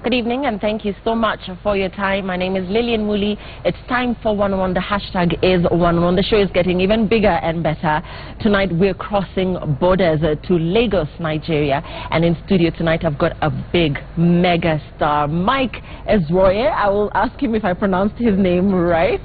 Good evening, and thank you so much for your time. My name is Lillian Muli. It's time for 101. The hashtag is 101. The show is getting even bigger and better. Tonight, we're crossing borders to Lagos, Nigeria. And in studio tonight, I've got a big mega star, Mike Ezuruonye. I will ask him if I pronounced his name right.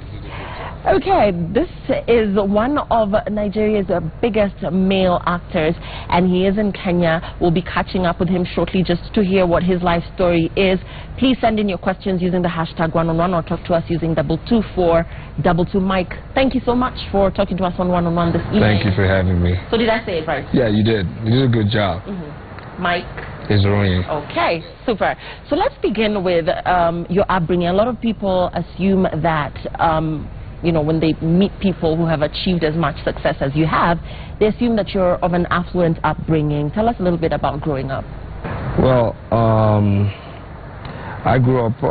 Okay, this is one of Nigeria's biggest male actors, and he is in Kenya. We'll be catching up with him shortly just to hear what his life story is. Please send in your questions using the hashtag 101 or talk to us using 22422. Mike, thank you so much for talking to us on 101 this evening. Thank you for having me. So did I say it right? Yeah, you did. You did a good job. Mike Ezuruonye. Okay, super. So let's begin with your upbringing. A lot of people assume that you know, when they meet people who have achieved as much success as you have, they assume that you're of an affluent upbringing. Tell us a little bit about growing up. Well, I grew up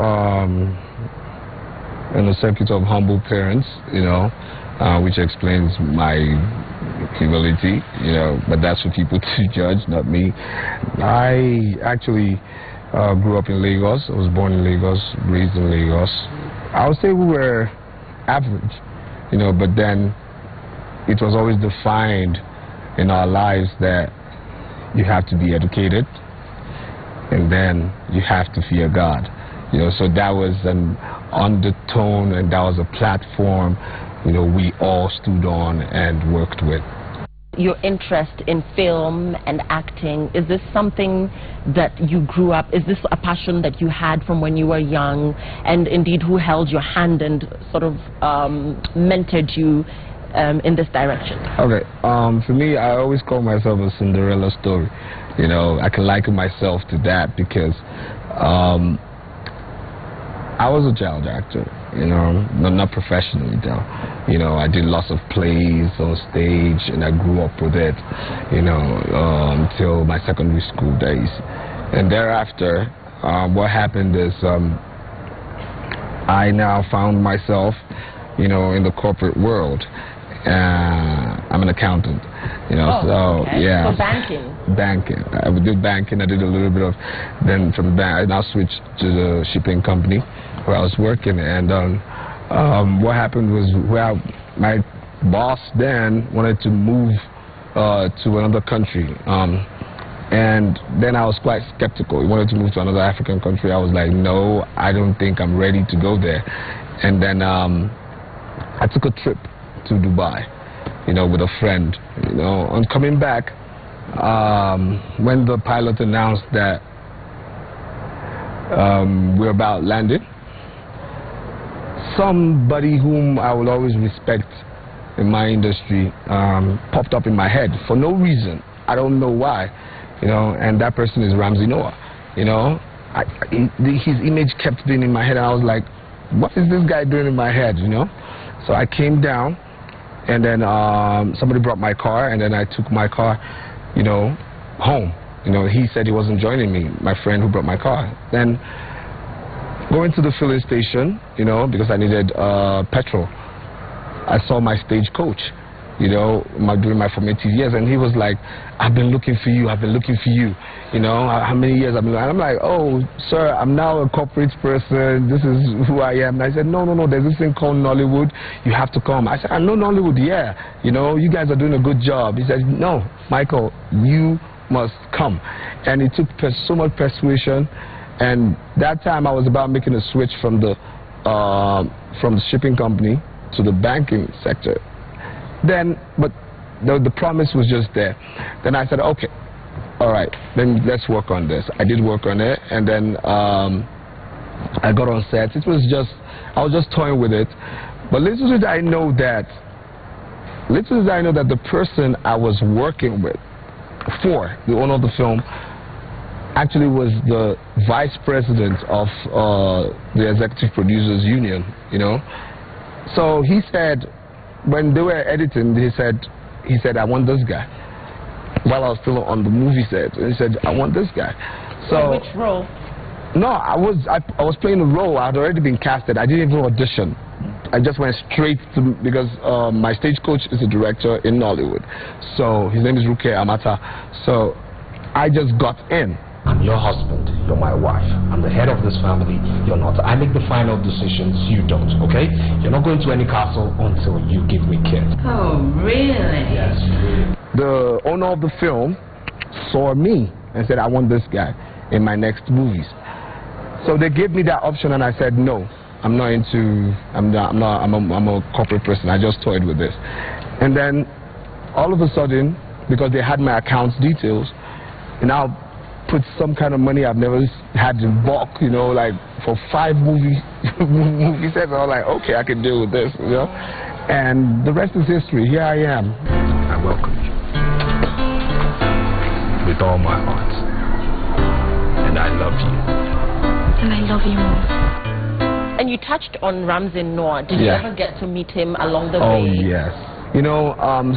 in a circuit of humble parents, you know, which explains my humility, you know, but that's for people to judge, not me. I actually grew up in Lagos. I was born in Lagos, raised in Lagos. I would say we were average, you know, but then it was always defined in our lives that you have to be educated and then you have to fear God, you know. So that was an undertone and that was a platform, you know, we all stood on and worked with. Your interest in film and acting, is this something that you grew up, is this a passion that you had from when you were young, and indeed who held your hand and sort of mentored you in this direction? Okay, for me, I always call myself a Cinderella story. You know, I can liken myself to that because I was a child actor, you know, not professionally though. You know, I did lots of plays on stage and I grew up with it, you know, till my secondary school days. And thereafter, what happened is I now found myself, you know, in the corporate world. I'm an accountant, you know, okay. Yeah. So banking? Banking. I did banking, I did a little bit of, then from the bank, I now switched to the shipping company where I was working, and what happened was my boss then wanted to move to another country, and then I was quite skeptical. He wanted to move to another African country. I was like, no, I don't think I'm ready to go there. And then I took a trip to Dubai, you know, with a friend, you know. On coming back, when the pilot announced that we're about landing, somebody whom I will always respect in my industry popped up in my head for no reason. I don't know why, you know, and that person is Ramsey Noah, you know. His image kept being in my head, and I was like, what is this guy doing in my head, you know? So I came down, and then somebody brought my car, and then I took my car, you know, home. You know, he said he wasn't joining me, my friend who brought my car. Then going to the filling station, you know, because I needed petrol, I saw my stage coach, you know, during my formative years, and he was like, I've been looking for you, you know, how many years I've been looking? And I'm like, oh, sir, I'm now a corporate person, this is who I am. And I said, no, there's this thing called Nollywood, you have to come. I said, I know Nollywood, yeah, you know, you guys are doing a good job. He said, no, Michael, you must come. And it took so much persuasion, and that time I was about making a switch from the shipping company to the banking sector. Then, but the promise was just there. Then I said, okay, all right, then let's work on this. I did work on it, and then I got on set. It was just, I was just toying with it. But little did I know that the person I was working with, for the owner of the film, actually was the vice president of the Executive Producers Union, you know. So he said, when they were editing, he said, I want this guy. While I was still on the movie set, and he said, I want this guy. So which role? No, I was playing a role. I had already been casted. I didn't even audition. I just went straight to, because my stage coach is a director in Nollywood. So his name is Ruke Amata. So I just got in. I'm your husband, you're my wife. I'm the head of this family, you're not. I make the final decisions, you don't, okay? You're not going to any castle until you give me kids. Oh, really? Yes, really. The owner of the film saw me and said, I want this guy in my next movies. So they gave me that option and I said, no, I'm a corporate person, I just toyed with this. And then all of a sudden, because they had my account details, and I'll put some kind of money I've never had in bulk, you know, like for 5 movie sets. I was like, okay, I can deal with this, you know. And the rest is history. Here I am. I welcome you with all my heart, and I love you. And I love you more. And you touched on Ramsey Noah. Did you ever get to meet him along the way? Oh yes. You know,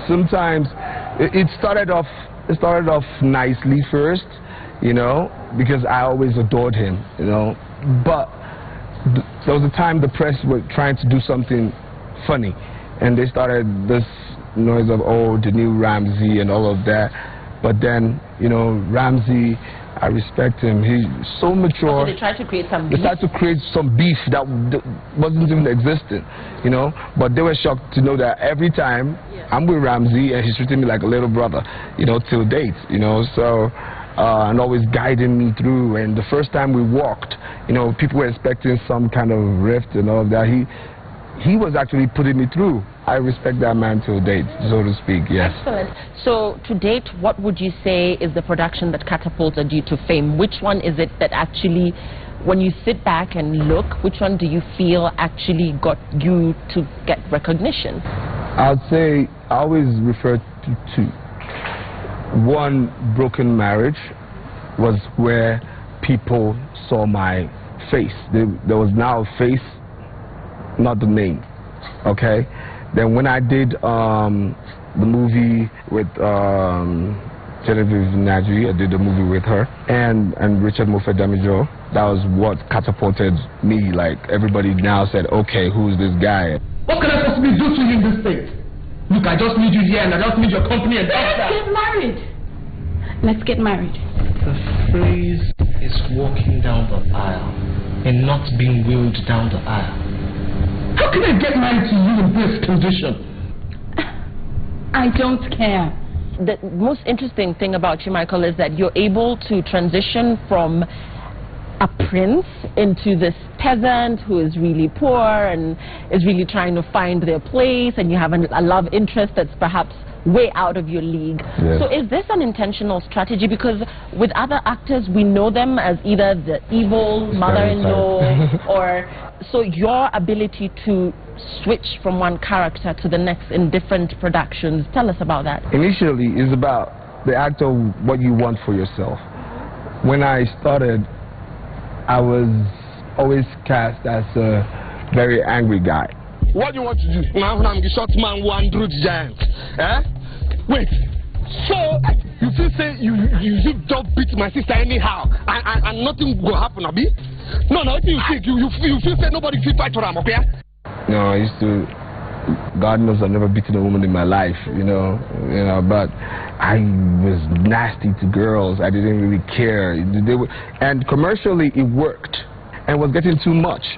sometimes it started off nicely first, you know, because I always adored him, you know. But there was a time the press were trying to do something funny, and they started this noise of, oh, the new Ramsey and all of that. But then, you know, Ramsey, I respect him. He's so mature. So they tried to create some beef? They tried to create some beef that wasn't even existing, you know. But they were shocked to know that every time I'm with Ramsey and he's treating me like a little brother, you know, till date, you know. So, and always guiding me through. And the first time we walked, you know, people were expecting some kind of rift and all of that. He was actually putting me through. I respect that man till date, so to speak, yes. Excellent. So, to date, what would you say is the production that catapulted you to fame? Which one is it that actually, when you sit back and look, which one do you feel actually got you to get recognition? I'd say I always refer to 2. One, Broken Marriage was where people saw my face. There was now a face, not the name, okay? Then when I did the movie with Genevieve Naji, I did the movie with her, and Richard Mofe-Damijo, that was what catapulted me. Like, everybody now said, okay, who's this guy? What can I possibly do to you in this state? Look, I just need you here and I just need your company and that's that. Let's get married. Let's get married. The phrase is walking down the aisle and not being wheeled down the aisle. How can I get married to you in this condition? I don't care. The most interesting thing about you, Michael, is that you're able to transition from a prince into this peasant who is really poor and is really trying to find their place, and you have a love interest that's perhaps way out of your league. Yes. So is this an intentional strategy? Because with other actors, we know them as either the evil mother-in-law or... So your ability to switch from one character to the next in different productions, tell us about that. Initially, it's about the act of what you want for yourself. When I started, I was always cast as a very angry guy. What do you want to do? Now I'm the short man who Andrew the giant. Eh? Wait. So you feel say you just beat my sister anyhow and nothing will happen, Abi? No, if you think you feel say nobody will fight for them, okay? No, I used to, God knows I've never beaten a woman in my life, you know, but I was nasty to girls. I didn't really care. And commercially it worked and was getting too much.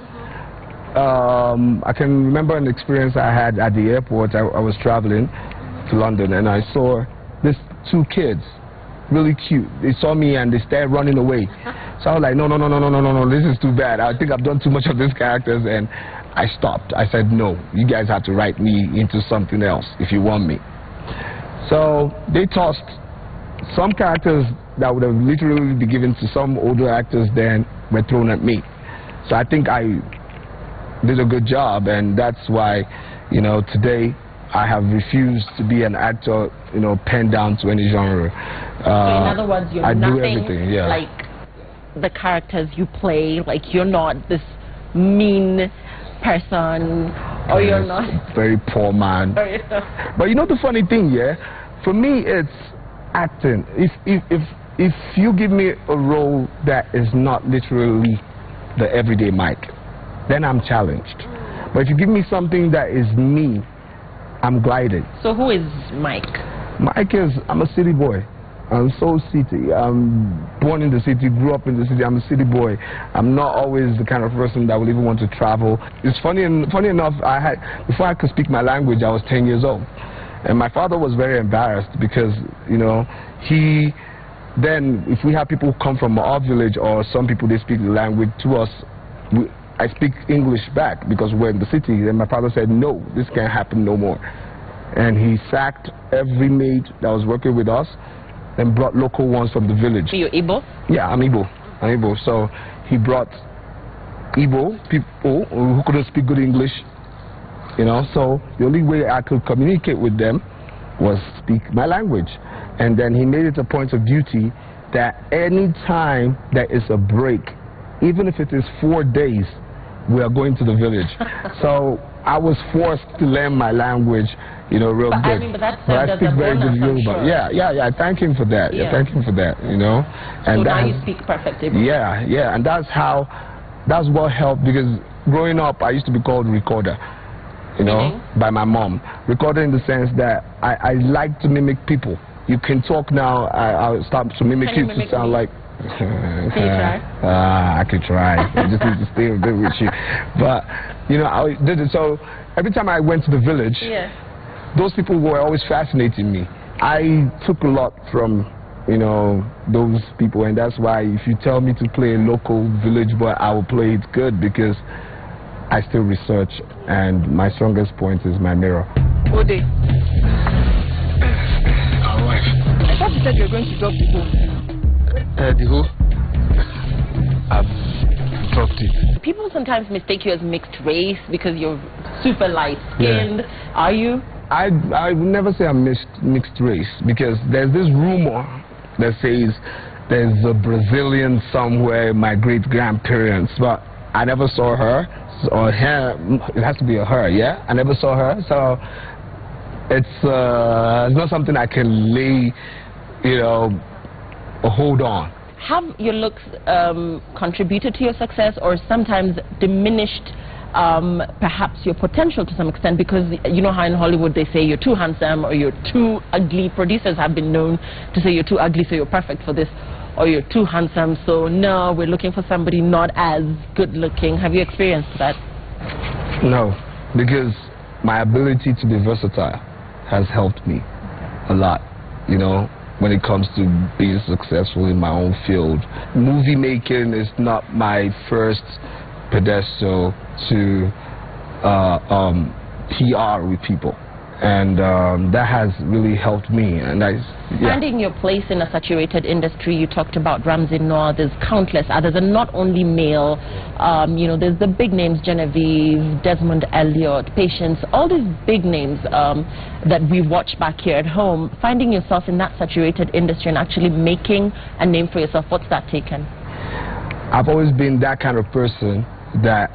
I can remember an experience I had at the airport. I was traveling to London and I saw these 2 kids, really cute. They saw me and they started running away. So I was like, no, this is too bad. I think I've done too much of these characters, and I stopped. I said, no, you guys have to write me into something else if you want me. So they tossed some characters that would have literally been given to some older actors then were thrown at me. So I think I did a good job, and that's why, you know, today I have refused to be an actor, you know, penned down to any genre. So in other words, you're I nothing do everything, yeah. like the characters you play. Like, you're not this mean person, or you're not very poor man. But you know the funny thing, yeah, for me it's acting. If you give me a role that is not literally the everyday Mike, then I'm challenged. But if you give me something that is me, I'm glided. So who is Mike? Mike is, I'm a city boy. I'm so city. I'm born in the city, grew up in the city. I'm a city boy. I'm not always the kind of person that will even want to travel. It's funny enough, before I could speak my language, I was 10 years old. And my father was very embarrassed because, you know, then if we have people who come from our village or some people, they speak the language to us, I speak English back because we're in the city. And my father said, no, this can't happen no more. And he sacked every maid that was working with us and brought local ones from the village. You're Igbo? Yeah, I'm Igbo. So he brought Igbo people who couldn't speak good English, you know. So the only way I could communicate with them was speak my language. And then he made it a point of duty that any time there is a break, even if it is 4 days, we are going to the village. So I was forced to learn my language, you know, real good. I mean, but that's I speak very good Yoruba. Sure. Yeah. I thank him for that. Yeah, thank him for that. You know. And so now you speak perfect Igbo. Yeah, and that's what helped, because growing up I used to be called recorder, you know, by my mom. Recorder in the sense that I like to mimic people. You can talk now. I'll start to mimic you to sound like. Can you try? I could try. I just need to stay a bit with you. But, you know, I did it. So every time I went to the village, those people were always fascinating me. I took a lot from, you know, those people. And that's why if you tell me to play a local village boy, I will play it good, because I still research. And my strongest point is my mirror. Ode. All right. I thought you said you were going to drop the home. The who? I've dropped it. People sometimes mistake you as mixed race because you're super light-skinned. Yeah. Are you? I would never say I'm mixed race, because there's this rumor that says there's a Brazilian somewhere, my great-grandparents, but I never saw her, or her. It has to be a her, yeah? I never saw her, so it's not something I can lay, you know, a hold on. Have your looks contributed to your success, or sometimes diminished perhaps your potential to some extent? Because you know how in Hollywood they say you're too handsome or you're too ugly. Producers have been known to say you're too ugly, so you're perfect for this, or you're too handsome, so no, we're looking for somebody not as good looking. Have you experienced that? No, because my ability to be versatile has helped me a lot, you know, when it comes to being successful in my own field. Movie making is not my first pedestal to PR with people, and that has really helped me. And finding your place in a saturated industry, you talked about Ramsey Noah. There's countless others, and not only male. You know, there's the big names: Genevieve, Desmond Elliott, Patience, all these big names that we watch back here at home. Finding yourself in that saturated industry and actually making a name for yourself, what's that taken? I've always been that kind of person that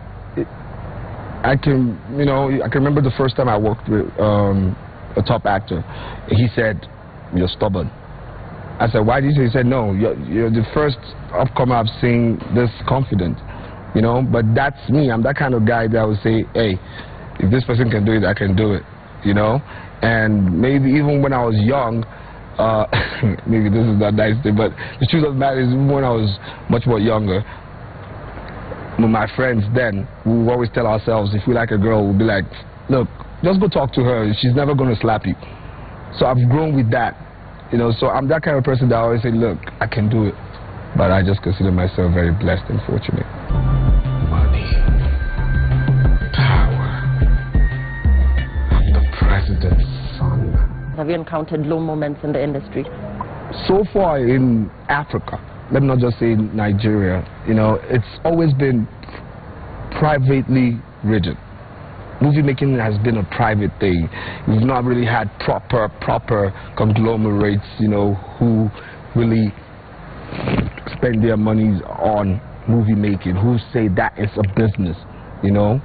I can remember the first time I worked with a top actor. He said, "You're stubborn." I said, "Why did you say?" He said, "No, you're the first upcomer I've seen this confident, you know." But that's me. I'm that kind of guy that would say, "Hey, if this person can do it, I can do it," you know. And maybe even when I was young, maybe this is not nice thing, but the truth of the matter is, when I was much more younger, with my friends then, we would always tell ourselves, if we like a girl, we'll be like, "Look, just go talk to her. She's never going to slap you." So I've grown with that, you know. So I'm that kind of person that I always say, "Look, I can do it." But I just consider myself very blessed and fortunate. Money, power. I'm the president's son. Have you encountered low moments in the industry? So far in Africa, let me not just say Nigeria, you know, it's always been privately ridden. Movie making has been a private thing. We've not really had proper conglomerates, you know, who really spend their monies on movie making, who say that is a business, you know.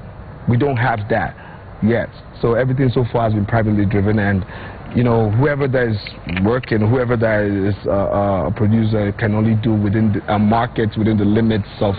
We don't have that yet. So everything so far has been privately driven, and you know, whoever that is working, whoever that is a producer can only do within a market, within the limits of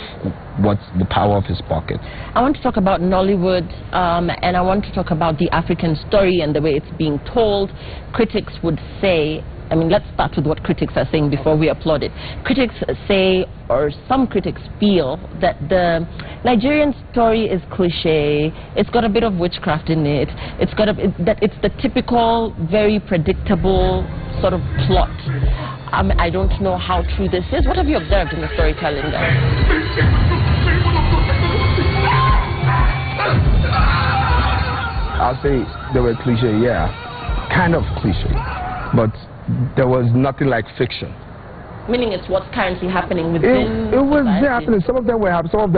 what's the power of his pocket. I want to talk about Nollywood, and I want to talk about the African story and the way it's being told. Critics would say I mean, let's start with what critics are saying before we applaud it. Critics say, or some critics feel, that the Nigerian story is cliche. It's got a bit of witchcraft in it. That it's the typical, very predictable sort of plot. I don't know how true this is. What have you observed in the storytelling there? I'll say they were cliche, yeah, kind of cliche, but there was nothing like fiction. Meaning it's what's currently happening within it was society. happening. Some of them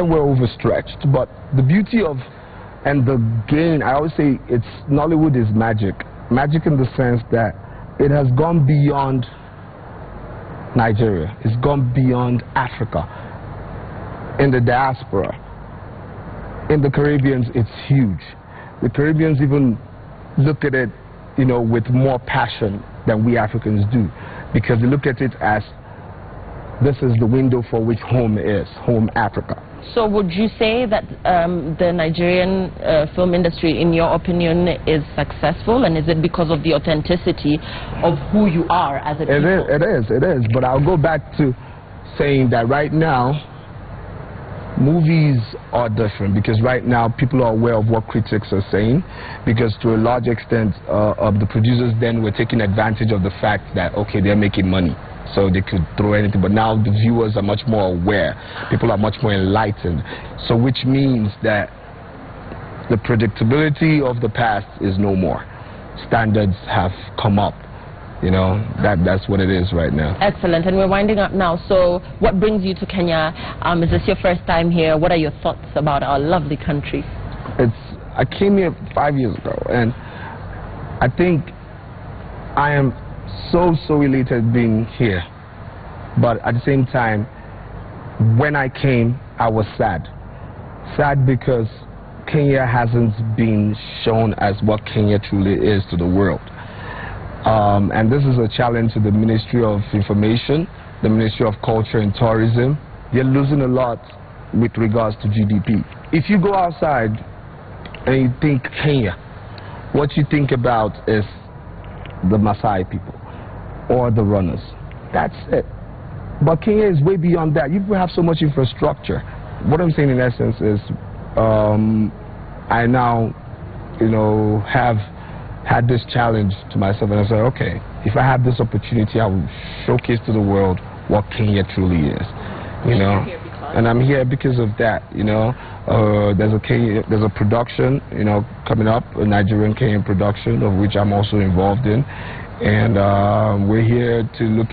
were overstretched, but the beauty of and the gain, I always say, it's Nollywood is magic. Magic in the sense that it has gone beyond Nigeria. It's gone beyond Africa. In the diaspora, in the Caribbeans, it's huge. The Caribbeans even look at it, you know, with more passion than we Africans do, because they look at it as this is the window for which home is, home Africa. So would you say that the Nigerian film industry, in your opinion, is successful, and is it because of the authenticity of who you are as a people? It is. But I'll go back to saying that right now, movies are different, because right now people are aware of what critics are saying, because to a large extent the producers then were taking advantage of the fact that, okay, they're making money, so they could throw anything, but now the viewers are much more aware, people are much more enlightened, so which means that the predictability of the past is no more. Standards have come up. You know, that's what it is right now. Excellent. And we're winding up now. So what brings you to Kenya? Is this your first time here? What are your thoughts about our lovely country? I came here 5 years ago, and I think I am so elated being here. But at the same time, when I came, I was sad. Sad because Kenya hasn't been shown as what Kenya truly is to the world. And this is a challenge to the Ministry of Information, the Ministry of Culture and Tourism. They're losing a lot with regards to GDP. If you go outside and you think Kenya, what you think about is the Maasai people or the runners. That's it. But Kenya is way beyond that. You have so much infrastructure. What I'm saying in essence is I now, you know, have had this challenge to myself, and I said, okay, if I have this opportunity, I will showcase to the world what Kenya truly is, you know. And I'm here because of that, you know. There's a production, you know, coming up, a Nigerian Kenyan production, of which I'm also involved in, and we're here to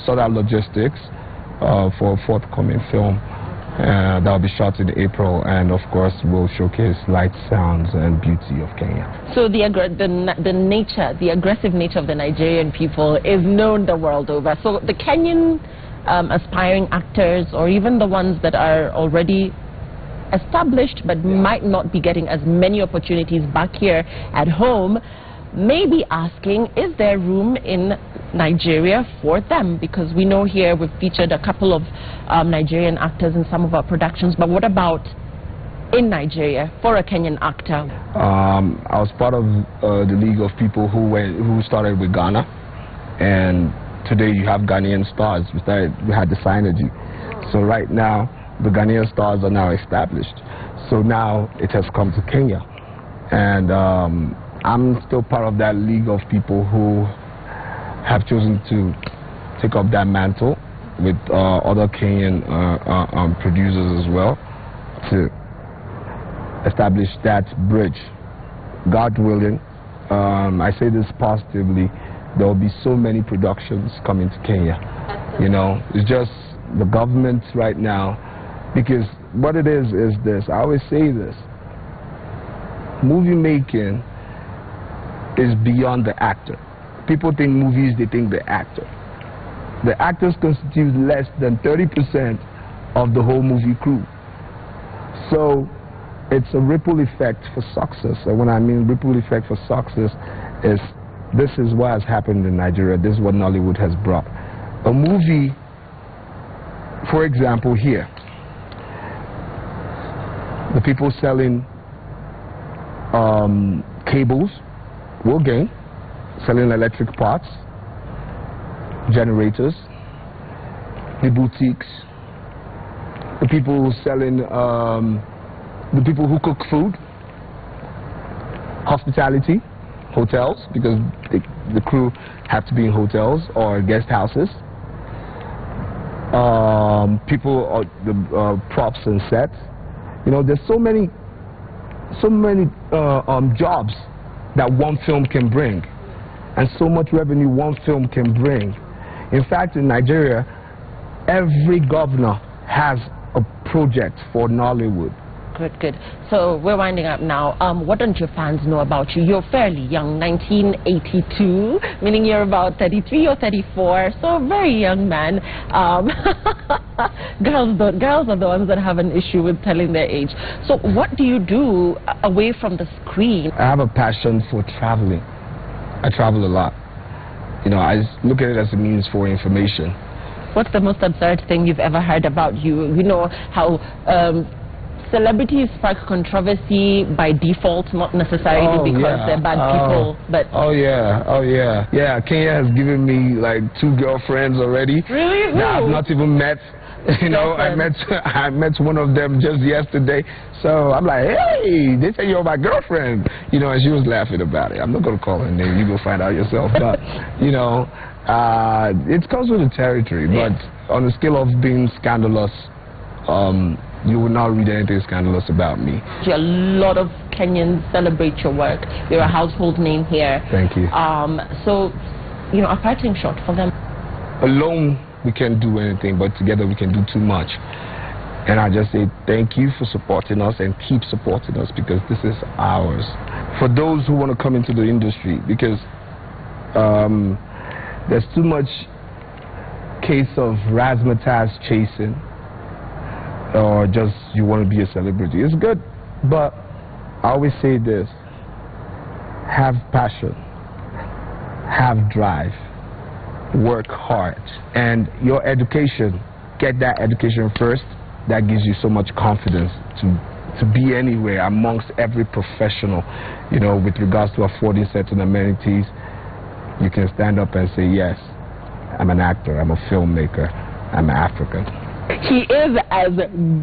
sort out logistics for a forthcoming film. That will be shot in April, and of course will showcase light, sounds and beauty of Kenya. So the aggressive nature of the Nigerian people is known the world over. So the Kenyan aspiring actors, or even the ones that are already established but might not be getting as many opportunities back here at home, may be asking, is there room in Nigeria for them? Because we know here we've featured a couple of Nigerian actors in some of our productions, but what about in Nigeria for a Kenyan actor? I was part of the league of people who started with Ghana, and today you have Ghanaian stars. We had the synergy. So right now the Ghanaian stars are now established. So now it has come to Kenya, and I'm still part of that league of people who have chosen to take up that mantle with other Kenyan producers as well, to establish that bridge. God willing, I say this positively, there will be so many productions coming to Kenya. You know, it's just the government right now, because what it is this, I always say this, movie making is beyond the actor. People think movies, they think the actor. The actors constitute less than 30% of the whole movie crew. So it's a ripple effect for success. And when I mean ripple effect for success, is this is what has happened in Nigeria. This is what Nollywood has brought. A movie, for example, here, the people selling cables will gain, selling electric parts. generators, the boutiques, the people selling, the people who cook food, hospitality, hotels, because the crew have to be in hotels or guest houses. People, the props and sets. You know, there's so many jobs that one film can bring, and so much revenue one film can bring. In fact, in Nigeria, every governor has a project for Nollywood. Good, good. So we're winding up now. What don't your fans know about you? You're fairly young, 1982, meaning you're about 33 or 34, so a very young man. Girls are the ones that have an issue with telling their age. So what do you do away from the screen? I have a passion for traveling. I travel a lot. You know, I just look at it as a means for information. What's the most absurd thing you've ever heard about you? You know how celebrities spark controversy by default, not necessarily because they're bad people, but... Yeah, Kenya has given me like 2 girlfriends already. Really? That I've not even met. You know, I met one of them just yesterday. So I'm like, hey, they say you're my girlfriend. You know, and she was laughing about it. I'm not going to call her name. You go find out yourself. But, you know, it comes with the territory. Yeah. But on the scale of being scandalous, you will not read anything scandalous about me. A lot of Kenyans celebrate your work. You're a household name here. Thank you. So, you know, a parting shot for them. Alone, we can't do anything, but together we can do too much. And I just say thank you for supporting us and keep supporting us, because this is ours. For those who want to come into the industry, because there's too much case of razzmatazz chasing, or just you want to be a celebrity. It's good, but I always say this: have passion, have drive, work hard, and your education, get that education first. That gives you so much confidence to be anywhere amongst every professional. You know, with regards to affording certain amenities, you can stand up and say, yes, I'm an actor, I'm a filmmaker, I'm African. He is as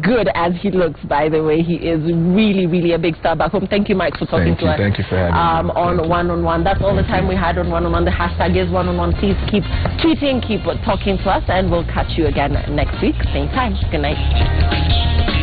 good as he looks, by the way. He is really, really a big star back home. Thank you, Mike, for talking to us. Thank you for having me. On One-on-One. That's all the time we had on One-on-One. The hashtag is One-on-One. Please keep tweeting, keep talking to us, and we'll catch you again next week, same time. Good night.